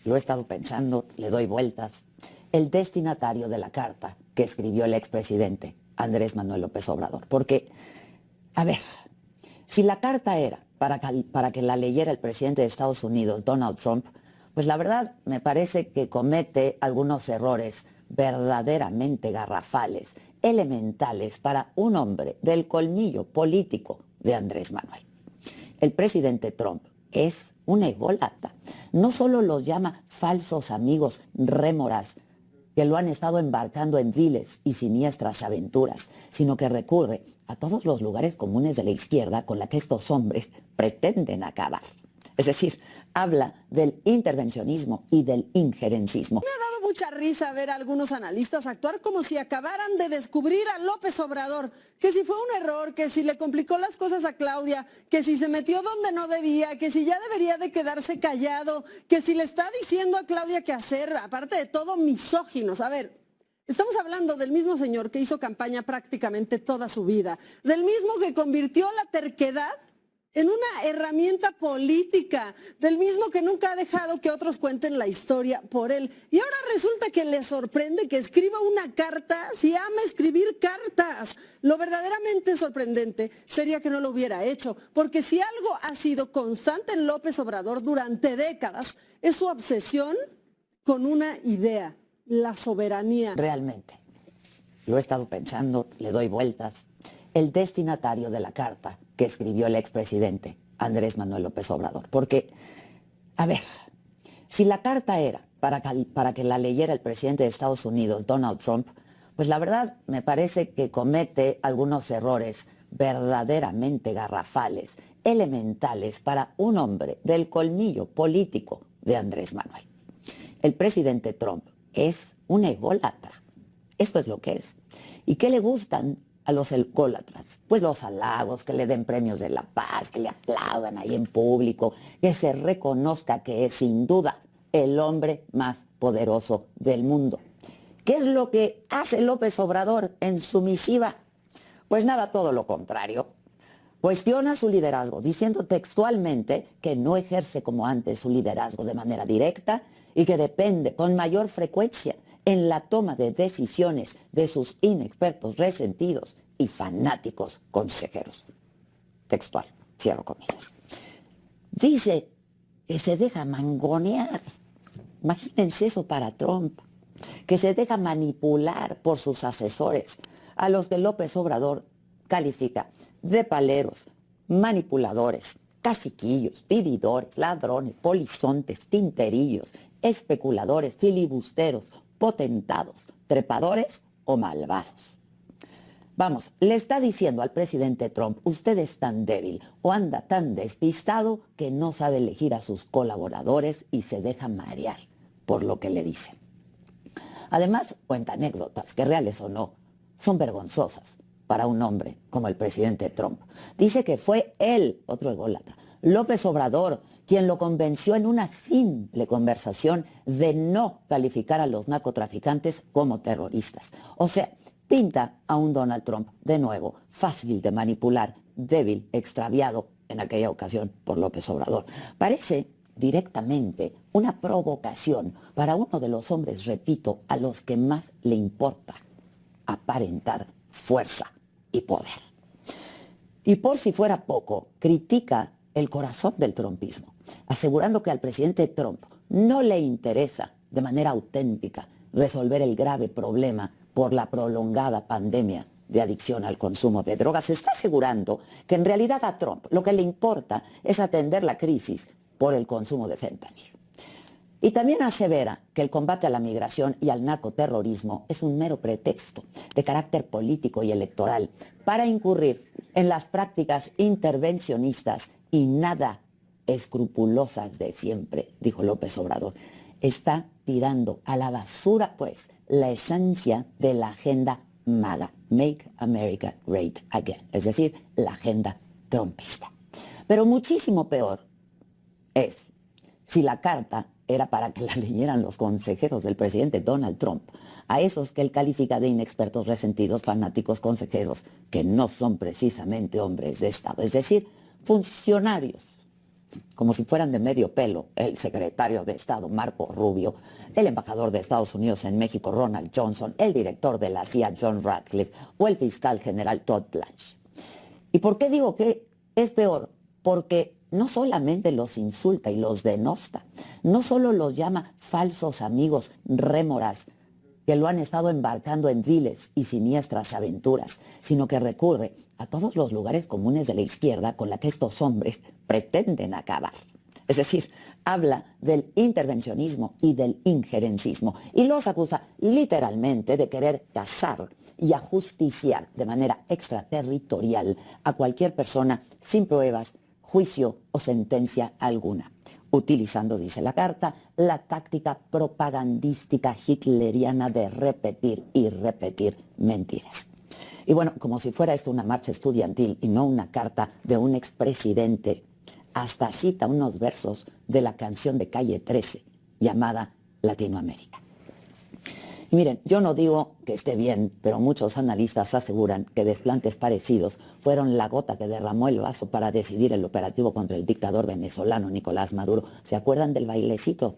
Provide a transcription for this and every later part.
lo he estado pensando, le doy vueltas. El destinatario de la carta que escribió el expresidente Andrés Manuel López Obrador. Porque, a ver, si la carta era para que la leyera el presidente de Estados Unidos, Donald Trump, pues la verdad me parece que comete algunos errores verdaderamente garrafales, elementales para un hombre del colmillo político de Andrés Manuel. El presidente Trump es un ególatra. No solo los llama falsos amigos rémoras que lo han estado embarcando en viles y siniestras aventuras, sino que recurre a todos los lugares comunes de la izquierda con la que estos hombres pretenden acabar. Es decir, habla del intervencionismo y del injerencismo. Me ha dado mucha risa ver a algunos analistas actuar como si acabaran de descubrir a López Obrador, que si fue un error, que si le complicó las cosas a Claudia, que si se metió donde no debía, que si ya debería de quedarse callado, que si le está diciendo a Claudia qué hacer, aparte de todo misóginos. A ver, estamos hablando del mismo señor que hizo campaña prácticamente toda su vida, del mismo que convirtió la terquedad en una herramienta política, del mismo que nunca ha dejado que otros cuenten la historia por él. Y ahora resulta que le sorprende que escriba una carta, si ama escribir cartas. Lo verdaderamente sorprendente sería que no lo hubiera hecho, porque si algo ha sido constante en López Obrador durante décadas, es su obsesión con una idea, la soberanía. Realmente, lo he estado pensando, le doy vueltas. El destinatario de la carta que escribió el expresidente Andrés Manuel López Obrador. Porque, a ver, si la carta era para que la leyera el presidente de Estados Unidos, Donald Trump, pues la verdad me parece que comete algunos errores verdaderamente garrafales, elementales para un hombre del colmillo político de Andrés Manuel. El presidente Trump es un ególatra. Esto es lo que es. ¿Y qué le gustan a los ególatras? Pues los halagos, que le den premios de la paz, que le aplaudan ahí en público, que se reconozca que es sin duda el hombre más poderoso del mundo. ¿Qué es lo que hace López Obrador en su misiva? Pues nada, todo lo contrario. Cuestiona su liderazgo, diciendo textualmente que no ejerce como antes su liderazgo de manera directa y que depende con mayor frecuencia en la toma de decisiones de sus inexpertos, resentidos y fanáticos consejeros. Textual, cierro comillas. Dice que se deja mangonear. Imagínense eso para Trump, que se deja manipular por sus asesores, a los que López Obrador califica de paleros, manipuladores, caciquillos, vividores, ladrones, polizontes, tinterillos, especuladores, filibusteros, potentados, trepadores o malvados. Vamos, le está diciendo al presidente Trump, usted es tan débil o anda tan despistado que no sabe elegir a sus colaboradores y se deja marear por lo que le dicen. Además, cuenta anécdotas, que reales o no, son vergonzosas para un hombre como el presidente Trump. Dice que fue él, otro ególatra, López Obrador, quien lo convenció en una simple conversación de no calificar a los narcotraficantes como terroristas. O sea, pinta a un Donald Trump, de nuevo, fácil de manipular, débil, extraviado en aquella ocasión por López Obrador. Parece directamente una provocación para uno de los hombres, repito, a los que más le importa aparentar fuerza y poder. Y por si fuera poco, critica el corazón del trumpismo, asegurando que al presidente Trump no le interesa de manera auténtica resolver el grave problema por la prolongada pandemia de adicción al consumo de drogas. Se está asegurando que en realidad a Trump lo que le importa es atender la crisis por el consumo de fentanilo. Y también asevera que el combate a la migración y al narcoterrorismo es un mero pretexto de carácter político y electoral para incurrir en las prácticas intervencionistas y nada escrupulosas de siempre, dijo López Obrador. Está tirando a la basura, pues, la esencia de la agenda MAGA, Make America Great Again, es decir, la agenda trumpista. Pero muchísimo peor es si la carta era para que la leyeran los consejeros del presidente Donald Trump, a esos que él califica de inexpertos, resentidos, fanáticos consejeros, que no son precisamente hombres de Estado, es decir, funcionarios como si fueran de medio pelo, el secretario de Estado, Marco Rubio, el embajador de Estados Unidos en México, Ronald Johnson, el director de la CIA, John Ratcliffe, o el fiscal general Todd Blanche. ¿Y por qué digo que es peor? Porque no solamente los insulta y los denosta, no solo los llama falsos amigos, rémoras, que lo han estado embarcando en viles y siniestras aventuras, sino que recurre a todos los lugares comunes de la izquierda con la que estos hombres pretenden acabar. Es decir, habla del intervencionismo y del injerencismo y los acusa literalmente de querer cazar y ajusticiar de manera extraterritorial a cualquier persona sin pruebas, juicio o sentencia alguna, utilizando, dice la carta, la táctica propagandística hitleriana de repetir y repetir mentiras. Y bueno, como si fuera esto una marcha estudiantil y no una carta de un expresidente, hasta cita unos versos de la canción de Calle 13 llamada Latinoamérica. Y miren, yo no digo que esté bien, pero muchos analistas aseguran que desplantes parecidos fueron la gota que derramó el vaso para decidir el operativo contra el dictador venezolano Nicolás Maduro. ¿Se acuerdan del bailecito?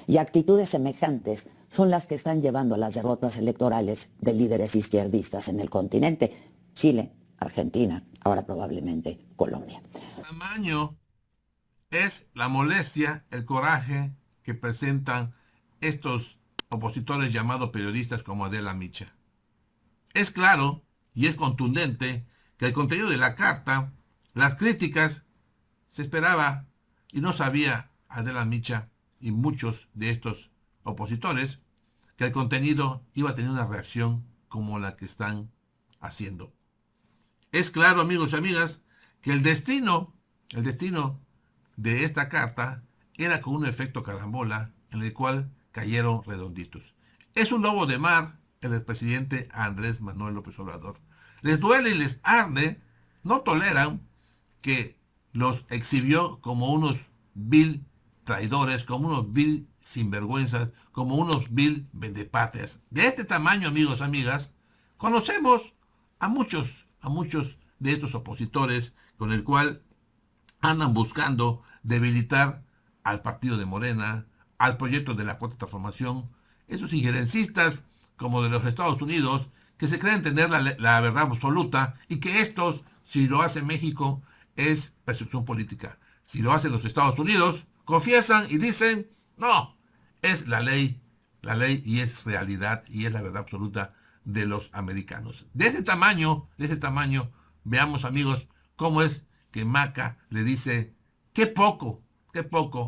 Y actitudes semejantes son las que están llevando a las derrotas electorales de líderes izquierdistas en el continente. Chile, Argentina, ahora probablemente Colombia. Tamaño es la molestia, el coraje que presentan estos opositores llamados periodistas como Adela Micha. Es claro y es contundente que el contenido de la carta, las críticas, se esperaba y no sabía Adela Micha y muchos de estos opositores que el contenido iba a tener una reacción como la que están haciendo. Es claro, amigos y amigas, que el destino de esta carta era con un efecto carambola en el cual cayeron redonditos. Es un lobo de mar el expresidente Andrés Manuel López Obrador. Les duele y les arde, no toleran que los exhibió como unos vil traidores, como unos vil sinvergüenzas, como unos vil vendepatrias. De este tamaño, amigos, amigas, conocemos a muchos de estos opositores con el cual andan buscando debilitar al partido de Morena, al proyecto de la Cuarta Transformación, esos injerencistas como de los Estados Unidos, que se creen tener la verdad absoluta y que estos, si lo hace México, es percepción política. Si lo hacen los Estados Unidos, confiesan y dicen, no, es la ley y es realidad y es la verdad absoluta de los americanos. De ese tamaño, veamos, amigos, cómo es que Maca le dice, qué poco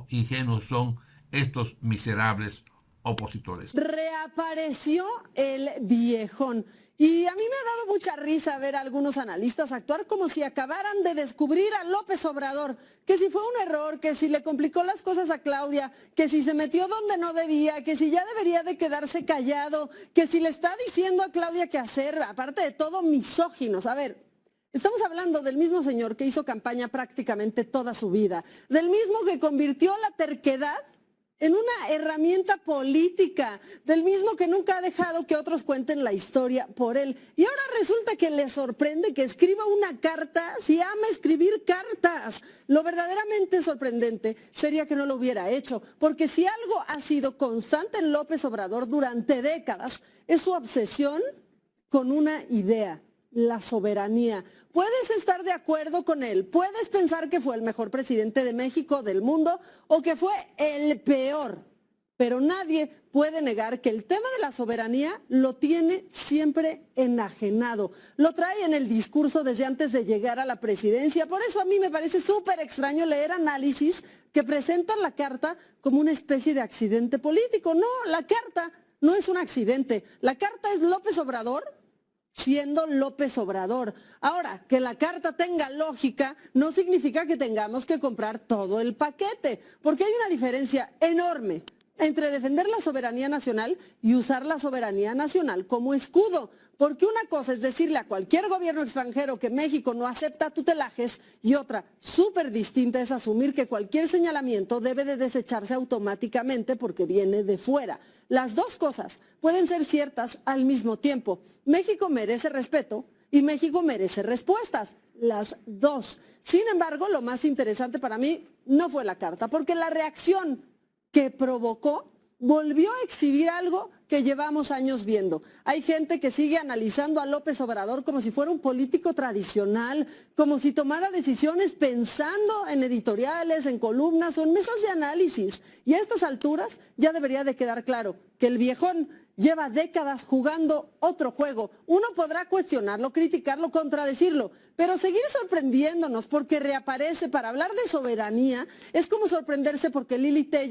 ingenuos son estos miserables opositores. Reapareció el viejón. Y a mí me ha dado mucha risa ver a algunos analistas actuar como si acabaran de descubrir a López Obrador, que si fue un error, que si le complicó las cosas a Claudia, que si se metió donde no debía, que si ya debería de quedarse callado, que si le está diciendo a Claudia qué hacer, aparte de todo, misóginos. A ver, estamos hablando del mismo señor que hizo campaña prácticamente toda su vida, del mismo que convirtió la terquedad en una herramienta política, del mismo que nunca ha dejado que otros cuenten la historia por él. Y ahora resulta que le sorprende que escriba una carta, si ama escribir cartas. Lo verdaderamente sorprendente sería que no lo hubiera hecho, porque si algo ha sido constante en López Obrador durante décadas, es su obsesión con una idea: la soberanía. Puedes estar de acuerdo con él, puedes pensar que fue el mejor presidente de México, del mundo, o que fue el peor, pero nadie puede negar que el tema de la soberanía lo tiene siempre enajenado. Lo trae en el discurso desde antes de llegar a la presidencia. Por eso a mí me parece súper extraño leer análisis que presentan la carta como una especie de accidente político. No, la carta no es un accidente. La carta es López Obrador siendo López Obrador. Ahora, que la carta tenga lógica no significa que tengamos que comprar todo el paquete, porque hay una diferencia enorme entre defender la soberanía nacional y usar la soberanía nacional como escudo. Porque una cosa es decirle a cualquier gobierno extranjero que México no acepta tutelajes y otra súper distinta es asumir que cualquier señalamiento debe de desecharse automáticamente porque viene de fuera. Las dos cosas pueden ser ciertas al mismo tiempo. México merece respeto y México merece respuestas. las dos. Sin embargo, lo más interesante para mí no fue la carta, porque la reacción que provocó volvió a exhibir algo que llevamos años viendo. Hay gente que sigue analizando a López Obrador como si fuera un político tradicional, como si tomara decisiones pensando en editoriales, en columnas o en mesas de análisis. Y a estas alturas ya debería de quedar claro que el viejón lleva décadas jugando otro juego. Uno podrá cuestionarlo, criticarlo, contradecirlo, pero seguir sorprendiéndonos porque reaparece para hablar de soberanía es como sorprenderse porque Lili Telles